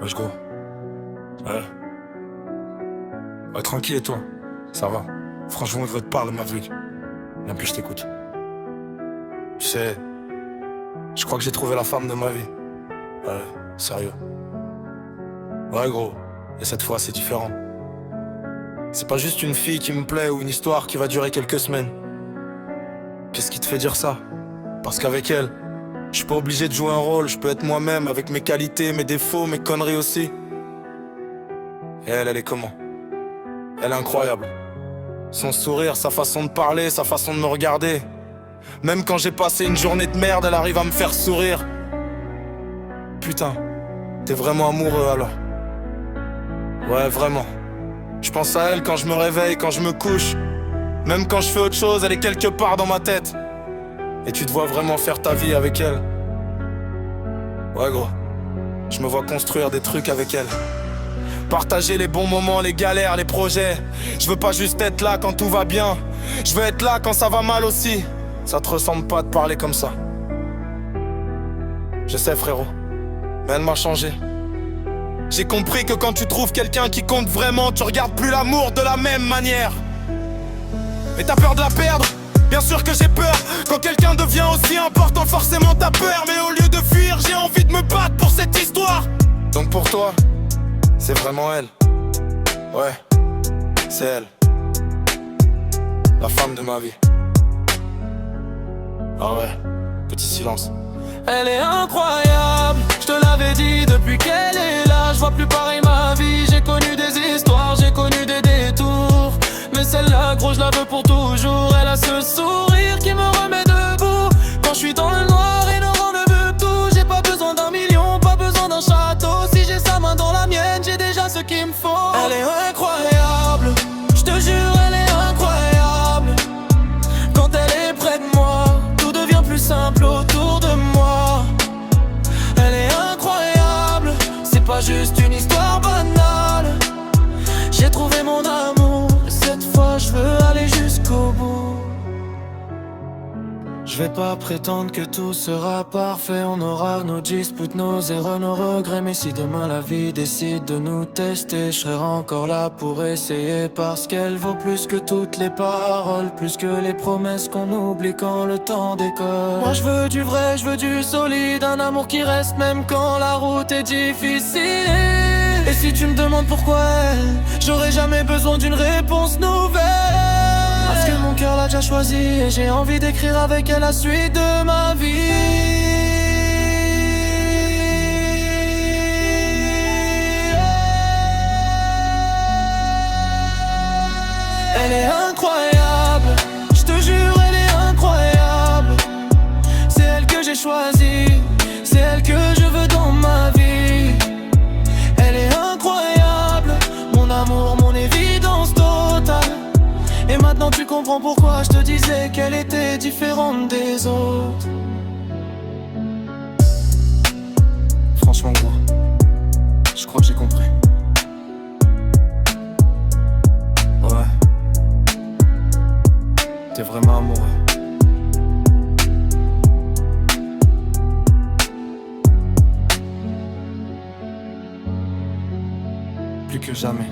Wesh gros. Ouais. Ouais, tranquille et toi? Ça va? Franchement, je veux te parler, ma vie. Bien plus, je t'écoute. Tu sais, je crois que j'ai trouvé la femme de ma vie. Ouais, sérieux. Ouais, gros. Et cette fois, c'est différent. C'est pas juste une fille qui me plaît ou une histoire qui va durer quelques semaines. Qu'est-ce qui te fait dire ça? Parce qu'avec elle, je suis pas obligé de jouer un rôle, je peux être moi-même avec mes qualités, mes défauts, mes conneries aussi. Et elle est comment? Elle est incroyable. Son sourire, sa façon de parler, sa façon de me regarder. Même quand j'ai passé une journée de merde, elle arrive à me faire sourire. Putain, t'es vraiment amoureux alors? Ouais, vraiment. Je pense à elle quand je me réveille, quand je me couche. Même quand je fais autre chose, elle est quelque part dans ma tête. Et tu te vois vraiment faire ta vie avec elle. Ouais gros, je me vois construire des trucs avec elle. Partager les bons moments, les galères, les projets. Je veux pas juste être là quand tout va bien. Je veux être là quand ça va mal aussi. Ça te ressemble pas de parler comme ça. Je sais frérot, mais elle m'a changé. J'ai compris que quand tu trouves quelqu'un qui compte vraiment, tu regardes plus l'amour de la même manière. Mais t'as peur de la perdre? Bien sûr que j'ai peur. Quand quelqu'un devient aussi important, forcément t'as peur. Mais au lieu de fuir, j'ai envie de me battre pour cette histoire. Donc pour toi, c'est vraiment elle. Ouais, c'est elle. La femme de ma vie. Ah ouais, petit silence. Elle est incroyable, je te l'avais dit depuis qu'elle est là. Je vois plus pareil ma vie, j'ai connu des histoires, j'ai connu des détours. Mais celle-là gros je la veux pour toujours. Elle a ce sourire qui me remet debout. Quand je suis dans le noir et le vent ne veut tout. J'ai pas besoin d'un million, pas besoin d'un château. Si j'ai sa main dans la mienne, j'ai déjà ce qu'il me faut. Elle est incroyable, je te jure elle est incroyable. Quand elle est près de moi, tout devient plus simple autour de moi. Elle est incroyable, c'est pas juste une histoire banale. J'ai trouvé mon amour, et cette fois je veux aller jusqu'au bout. Je vais pas prétendre que tout sera parfait. On aura nos disputes, nos erreurs, nos regrets. Mais si demain la vie décide de nous tester, je serai encore là pour essayer. Parce qu'elle vaut plus que toutes les paroles, plus que les promesses qu'on oublie quand le temps décolle. Moi je veux du vrai, je veux du solide, un amour qui reste même quand la route est difficile. Et si tu me demandes pourquoi elle, j'aurai jamais besoin d'une réponse nouvelle. Parce que mon cœur l'a déjà choisi et j'ai envie d'écrire avec elle la suite de ma vie. Elle est incroyable, je te jure elle est incroyable. C'est elle que j'ai choisie, c'est elle que je veux dans ma vie. Elle est incroyable, mon amour, mon évidence totale. Et maintenant tu comprends pourquoi je te disais qu'elle était différente des autres. Franchement gros, je crois que j'ai compris. Ouais, t'es vraiment amoureux. Plus que jamais.